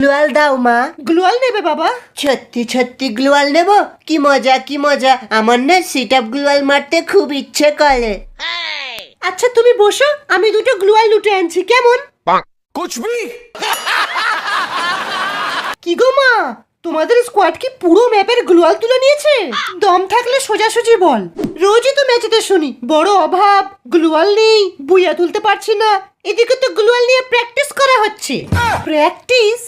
গ্লোয়াল দাও মা। গ্লোয়াল নেবে বাবা? সত্যি সত্যি গ্লোয়াল নেব? কি মজা কি মজা, আমার না সিট আপ গ্লোয়াল মারতে খুব ইচ্ছে করে। আচ্ছা তুমি বসো, আমি দুটো গ্লোয়াল লুটে আনছি, কেমন? कुछ भी কি গো মা, তোমাদের স্কোয়াড কি পুরো ম্যাপের গ্লোয়াল তুলে নিয়েছে? দম থাকলে সোজাসুজি বল। রোজই তো ম্যাচেতে শুনি বড় অভাব, গ্লোয়াল নেই, বুইয়া তুলতে পারছি না। এদিকে তো গ্লোয়াল নিয়ে প্র্যাকটিস করা হচ্ছে। প্র্যাকটিস?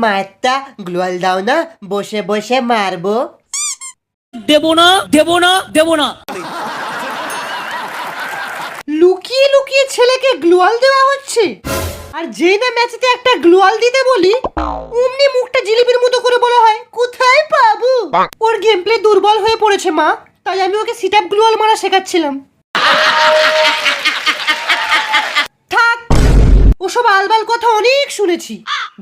মাত্তা গ্লোয়াল দাও না, বসে বসে মারবো। দেবো না দেবো না দেবো না। লুকিয়ে লুকিয়ে ছেলেকে গ্লোয়াল দেওয়া হচ্ছে, আর যেই না ম্যাচেতে একটা গ্লোয়াল দিতে বলি অমনি মুখটা জিলিপির মতো করে বলা হয় কোথায় পাবো। ওর গেম প্লে দুর্বল হয়ে পড়েছে মা, তাই আমি ওকে সিট আপ গ্লোয়াল মারা শেখাচ্ছিলাম। থাক, ওসব আলবাল কথা অনেক শুনেছি।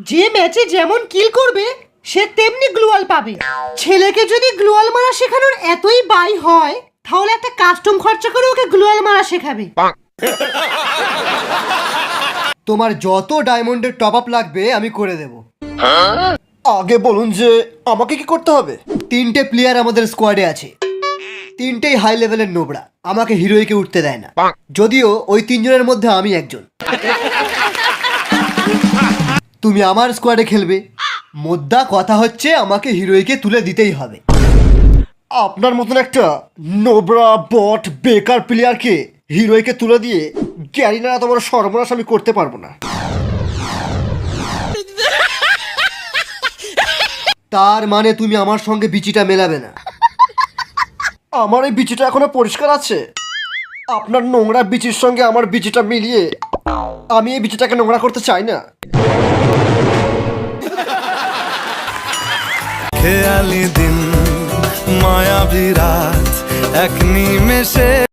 যে ম্যাচে যেমন কিল করবে সে তেমনি গ্লোয়াল পাবে। ছেলেকে যদি গ্লোয়াল মারা শেখানোর এতই বাই হয় তাহলে একটা কাস্টম খরচা করে ওকে গ্লোয়াল মারা শেখাবে। তোমার যত ডায়মন্ডের টপ আপ লাগবে আমি করে দেব। আগে বলুন যে আমাকে কি করতে হবে? 3টে প্লেয়ার আমাদের স্কোয়াডে আছে, 3টেই হাই লেভেলের নোবরা, আমাকে হিরোইকে উঠতে দেয় না। যদিও ওই 3জনের মধ্যে আমি একজন। তুমি আমার স্কোয়াডে খেলবে, মোদ্দা কথা হচ্ছে আমাকে হিরোইকে তুলে দিতেই হবে। আপনার মতন একটা নোবরা বট বেকার প্লেয়ারকে হিরোইকে তুলে দিয়ে গ্যারিনার এত বড় সর্বনাশ আমি করতে পারবো না। তার মানে তুমি আমার সঙ্গে বিচিটা মেলাবে না? আমার এই বিচিটা এখনো পরিষ্কার আছে? আপনার নোংরা বিচির সঙ্গে আমার বিচিটা মিলিয়ে আমি এই বিচিটাকে নোংরা করতে চাই না। খেয়ালি দিন মায়াবী রাত এক নিমেষে